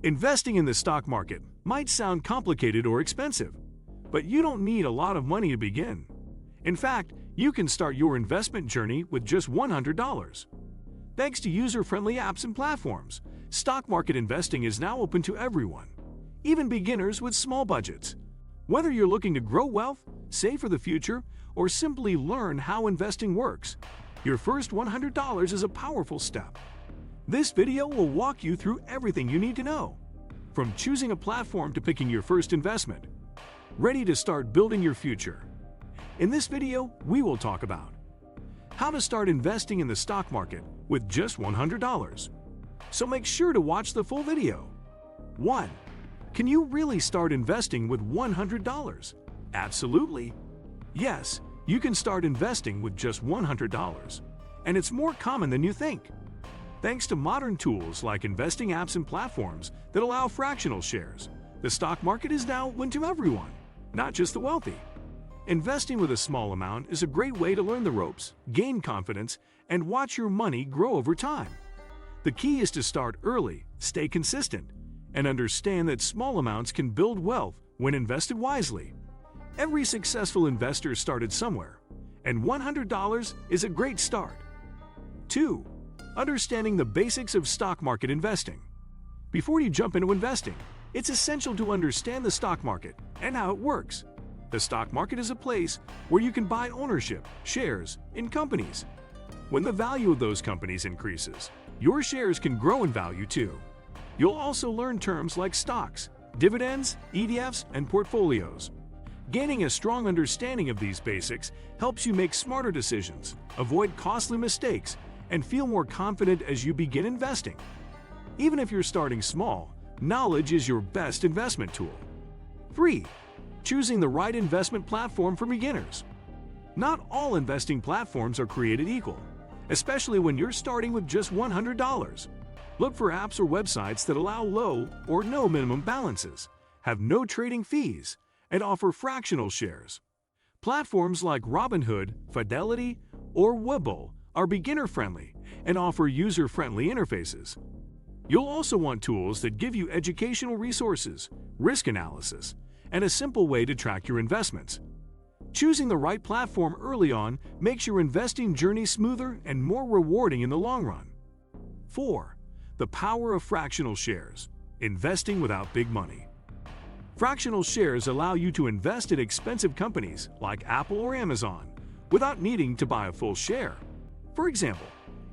Investing in the stock market might sound complicated or expensive, but you don't need a lot of money to begin. In fact, you can start your investment journey with just $100. Thanks to user-friendly apps and platforms, stock market investing is now open to everyone, even beginners with small budgets. Whether you're looking to grow wealth, save for the future, or simply learn how investing works, your first $100 is a powerful step. This video will walk you through everything you need to know, from choosing a platform to picking your first investment. Ready to start building your future? In this video, we will talk about how to start investing in the stock market with just $100. So make sure to watch the full video. 1. Can you really start investing with $100? Absolutely. Yes, you can start investing with just $100, and it's more common than you think. Thanks to modern tools like investing apps and platforms that allow fractional shares, the stock market is now open to everyone, not just the wealthy. Investing with a small amount is a great way to learn the ropes, gain confidence, and watch your money grow over time. The key is to start early, stay consistent, and understand that small amounts can build wealth when invested wisely. Every successful investor started somewhere, and $100 is a great start. 2. Understanding the basics of stock market investing. Before you jump into investing, it's essential to understand the stock market and how it works. The stock market is a place where you can buy ownership, shares, in companies. When the value of those companies increases, your shares can grow in value too. You'll also learn terms like stocks, dividends, ETFs, and portfolios. Gaining a strong understanding of these basics helps you make smarter decisions, avoid costly mistakes, and feel more confident as you begin investing. Even if you're starting small, knowledge is your best investment tool. 3. Choosing the right investment platform for beginners. Not all investing platforms are created equal, especially when you're starting with just $100. Look for apps or websites that allow low or no minimum balances, have no trading fees, and offer fractional shares. Platforms like Robinhood, Fidelity, or Webull are beginner-friendly and offer user-friendly interfaces. You'll also want tools that give you educational resources, risk analysis, and a simple way to track your investments. Choosing the right platform early on makes your investing journey smoother and more rewarding in the long run. 4. The power of fractional shares. Investing without big money. Fractional shares allow you to invest in expensive companies like Apple or Amazon without needing to buy a full share. For example,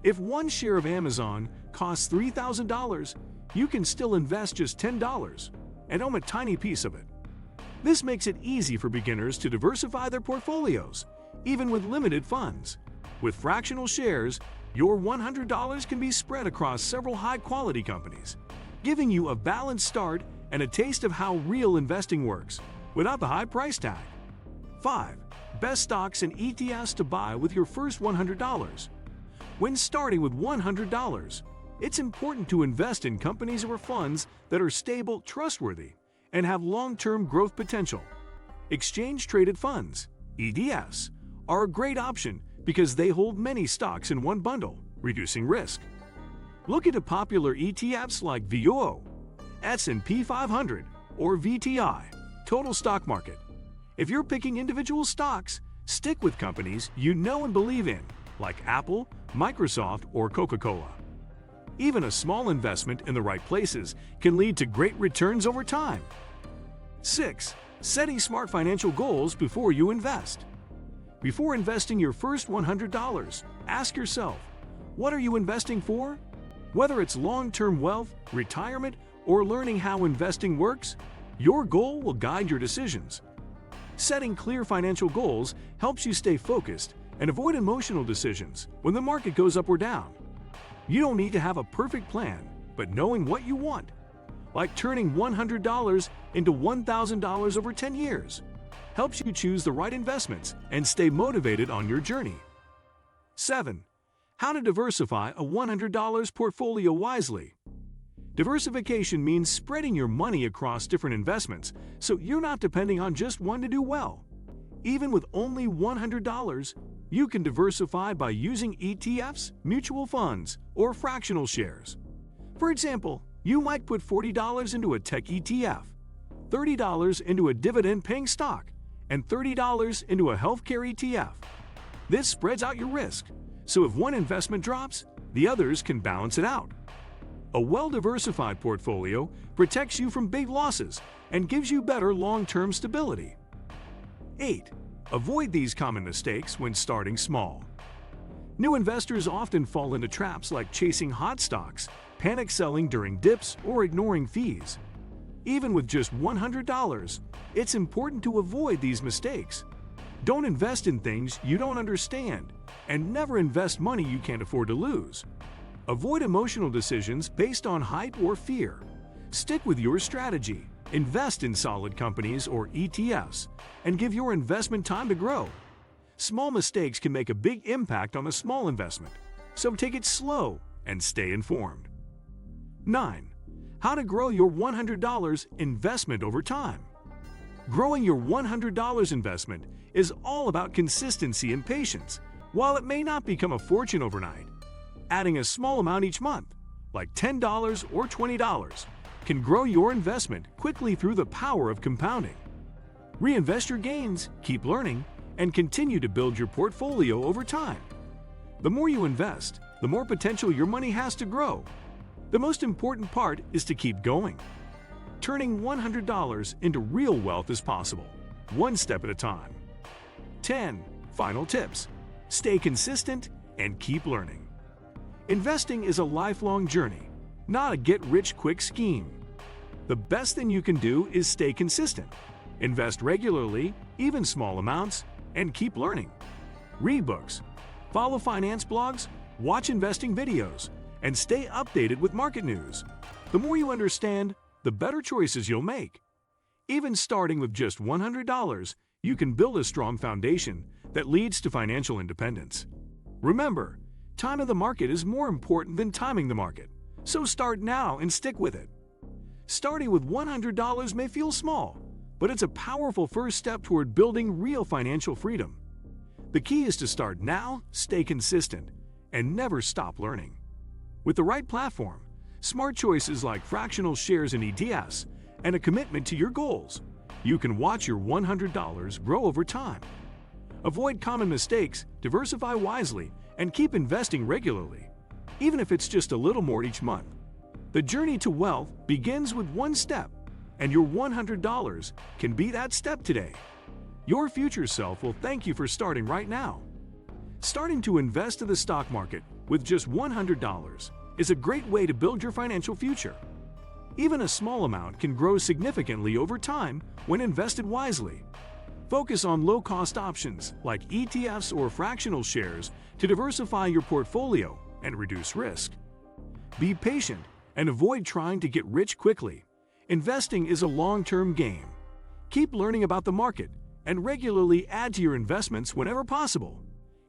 if one share of Amazon costs $3,000, you can still invest just $10 and own a tiny piece of it. This makes it easy for beginners to diversify their portfolios, even with limited funds. With fractional shares, your $100 can be spread across several high-quality companies, giving you a balanced start and a taste of how real investing works, without the high price tag. 5. Best stocks and ETFs to buy with your first $100. When starting with $100, it's important to invest in companies or funds that are stable, trustworthy, and have long-term growth potential. Exchange-traded funds, ETFs, are a great option because they hold many stocks in one bundle, reducing risk. Look into popular ETFs like VOO, S&P 500, or VTI, Total Stock Market. If you're picking individual stocks, stick with companies you know and believe in, like Apple, Microsoft, or Coca-Cola. Even a small investment in the right places can lead to great returns over time. 6. Setting smart financial goals before you invest. Before investing your first $100, ask yourself, what are you investing for? Whether it's long-term wealth, retirement, or learning how investing works, your goal will guide your decisions. Setting clear financial goals helps you stay focused and avoid emotional decisions when the market goes up or down. You don't need to have a perfect plan, but knowing what you want, like turning $100 into $1,000 over 10 years, helps you choose the right investments and stay motivated on your journey. 7. How to diversify a $100 portfolio wisely. Diversification means spreading your money across different investments so you're not depending on just one to do well. Even with only $100, you can diversify by using ETFs, mutual funds, or fractional shares. For example, You might put $40 into a tech ETF, $30 into a dividend-paying stock, and $30 into a healthcare ETF. This spreads out your risk, so if one investment drops, the others can balance it out. A well-diversified portfolio protects you from big losses and gives you better long-term stability. 8. Avoid these common mistakes when starting small. New investors often fall into traps like chasing hot stocks, panic selling during dips, or ignoring fees. Even with just $100, it's important to avoid these mistakes. Don't invest in things you don't understand, and never invest money you can't afford to lose. Avoid emotional decisions based on hype or fear. Stick with your strategy, invest in solid companies or ETFs, and give your investment time to grow. Small mistakes can make a big impact on a small investment, so take it slow and stay informed. 9. How to grow your $100 investment over time. Growing your $100 investment is all about consistency and patience. While it may not become a fortune overnight, adding a small amount each month, like $10 or $20, can grow your investment quickly through the power of compounding. Reinvest your gains, keep learning, and continue to build your portfolio over time. The more you invest, the more potential your money has to grow. The most important part is to keep going. Turning $100 into real wealth is possible, one step at a time. 10. Final tips. Stay consistent and keep learning. Investing is a lifelong journey, not a get-rich-quick scheme. The best thing you can do is stay consistent. Invest regularly, even small amounts, and keep learning. Read books, follow finance blogs, watch investing videos, and stay updated with market news. The more you understand, the better choices you'll make. Even starting with just $100, you can build a strong foundation that leads to financial independence. Remember, time of the market is more important than timing the market, so start now and stick with it. Starting with $100 may feel small, but it's a powerful first step toward building real financial freedom. The key is to start now, stay consistent, and never stop learning. With the right platform, smart choices like fractional shares in ETFs, and a commitment to your goals, you can watch your $100 grow over time. Avoid common mistakes, diversify wisely, and keep investing regularly, even if it's just a little more each month. The journey to wealth begins with one step, and your $100 can be that step today. Your future self will thank you for starting right now. Starting to invest in the stock market with just $100 is a great way to build your financial future. Even a small amount can grow significantly over time when invested wisely. Focus on low-cost options like ETFs or fractional shares to diversify your portfolio and reduce risk. Be patient and avoid trying to get rich quickly. Investing is a long-term game. Keep learning about the market and regularly add to your investments whenever possible.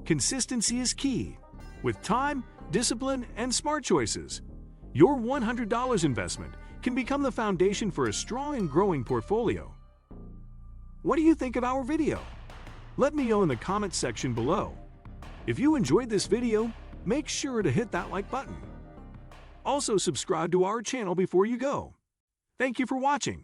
Consistency is key. With time, discipline, and smart choices, your $100 investment can become the foundation for a strong and growing portfolio. What do you think of our video? Let me know in the comments section below. If you enjoyed this video, make sure to hit that like button. Also, subscribe to our channel before you go. Thank you for watching.